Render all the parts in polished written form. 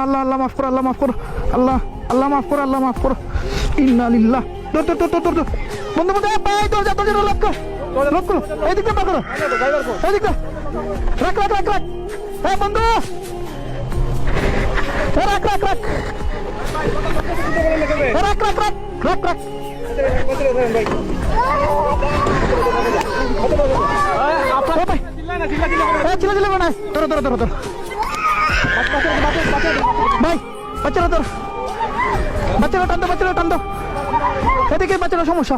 আল্লাহ আল্লাহ মাফ করো, আল্লাহ মাফ করো, আল্লাহ আল্লাহ মাফ করো, আল্লাহ মাফ করো। ইন্না লিল্লাহ। ধর ধর ধর ধর ধর বন্ধু বন্ধু ভাই তো যত জন লক্ষ লক্ষ এদিকে পার করো, এদিকে রাখ রাখ রাখ রাখ। হ্যাঁ বন্ধু রাখ রাখ রাখ রাখ রাখ রাখ রাখ রাখ। চিল্লা চিল্লা না, ধরো ধরো ধরো ধরো ভাই, বাচ্চারা ধর, বাচ্চারা টান দো, বাচ্চারা টান দো, এদিকে বাচ্চারা সমস্যা।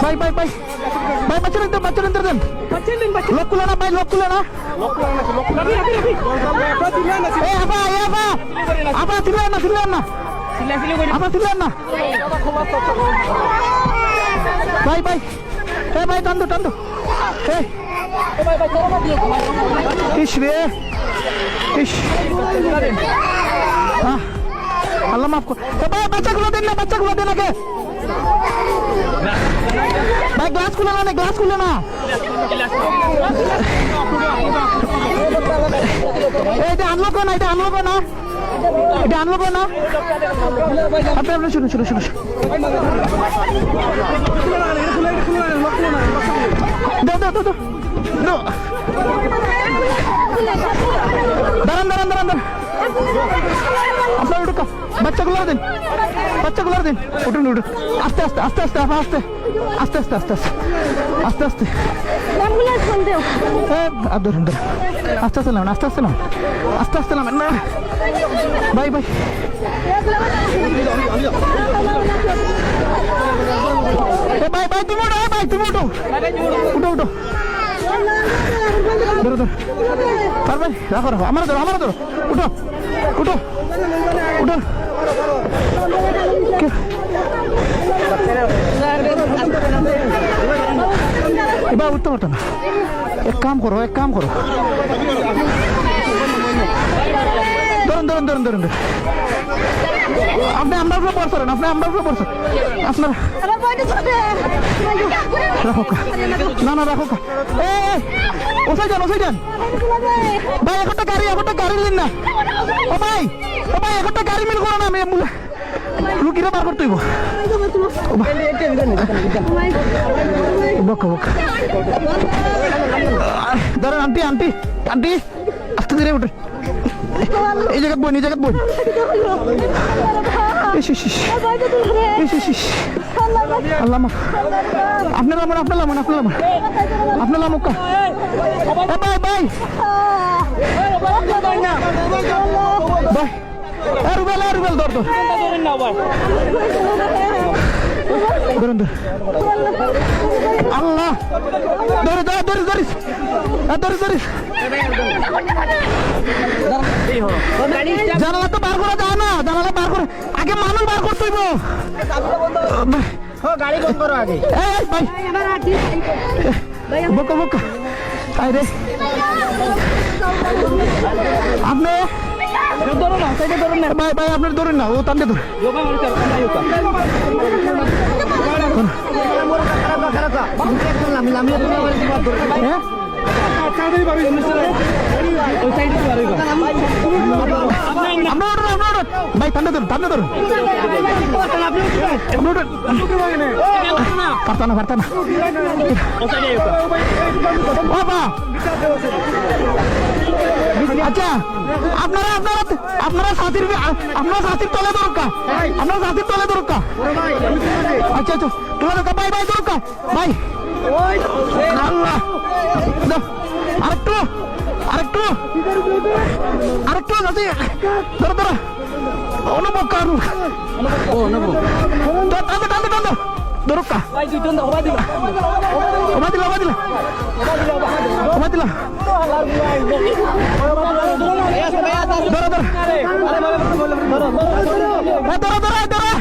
ভাই ভাই ভাই ভাই বাচ্চারা দেন, বাচ্চারা দেন, লোক খুলে না ভাই, লোক খুলে না। আবার ছিলেন না, ছিলেন না, আবার ছিলেন না ভাই ভাই। এ ভাই টান দো, টান দো। ইস রে ইস, আল্লাহ মাফ কর ভাই। বাচ্চাগুলো দেন না, বাচ্চাগুলো দেন আগে ভাই। গ্লাস খুলে না, গ্লাস খুলে না। এটা আনলোক না, এটা আনলোক না, এটা আনলোক না। আপনি আপনি শুনুন শুনুন শুনুন, দাও দাও দাও দাও, দাঁড়ান দাঁড়ান দাঁড়ান দাঁড়ান। আপনার উঠুক, বাচ্চাগুলো দিন, বাচ্চাগুলো দিন। উঠুন উঠুন, আস্তে আস্তে আস্তে আস্তে আস্তে আস্তে আস্তে আস্তে আস্তে আস্তে আস্তে ধরুন ধরুন, আস্তে আস্তে নামেন, আস্তে আস্তে নামেন, আস্তে আস্তে নামেন না ভাই ভাই। ভাই ভাই তুমি উঠো, ভাই তুমি উঠো, উঠো উঠো, ধরো ধরো পারবে, রাখো রাখো, আমার ধরো, আমার ধরো, উঠো উঠো উঠো। এবার উঠতে পারতো না। এক কাম করো, এক কাম করো, ধরুন ধরুন ধরুন ধরুন। আপনি আমরা উপরে পড়ছেন, আপনি আমরা উপরে পড়ছেন, আপনার রাখো, না না রাখো, ওসাই যান, ওসাই যান ভাই। একটা গাড়ি, একটা গাড়ি দিন না ও ভাই, ও ভাই একটা গাড়ি মিল করো না, আমি রুগীরা বার করতে হইব। ধরেন আন্টি, আন্টি আন্টি আস্তে ধীরে উঠে, এই জায়গায় বই, এই জায়গায় বই। আল্লাহ আপনার লামন, আপনার লামন, আপনার লামন, আপনার লামুকা ভাই ভাই ভাই। রুবেল, রুবেল ধর ধর, ধরুন ধর। আল্লাহ ধরে ধরে ধরে ধরিস, ধরে ধরিস। জানালা তো বার করা যায় না, জানালা বার করে আগে মানুষ বার করতে হইব। গাড়ি বন্ধ করো আগে ভাই, বকা বকা। আরে আপনি ধরো না, সাইডে ধরুন না ভাই, ভাই আপনার ধরুন না, ও টানতে ধরুন। ভাই টানতে ধরুন, টানতে ধরুন, পারতা না, পারতা না। আচ্ছা আপনারা আপনারা আপনারা সাথীর, আপনার সাথীর তলে দরকার, আপনার সাথীর তলে দরকার। আচ্ছা আচ্ছা তোলা দরকার ভাই, ভাই দরকার ভাই। আল্লাহ আরেকটু আরেকটু আরেকটু আছে, ধরো ধরো, অনুভব করুন, টানতে টানতে টানতে দরকা, ওবা দিলা, ওবা দিলা, ওবা দিলা, ওবা দিলা। ধরো ধরো, ধরো ধরো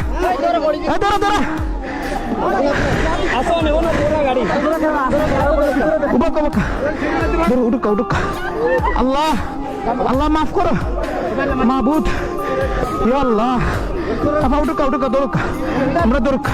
ধরো ধরো, আল্লাহ আল্লাহ মাফ করো মাহবুদ, আল্লাহ apa udah dorok আমরা dorok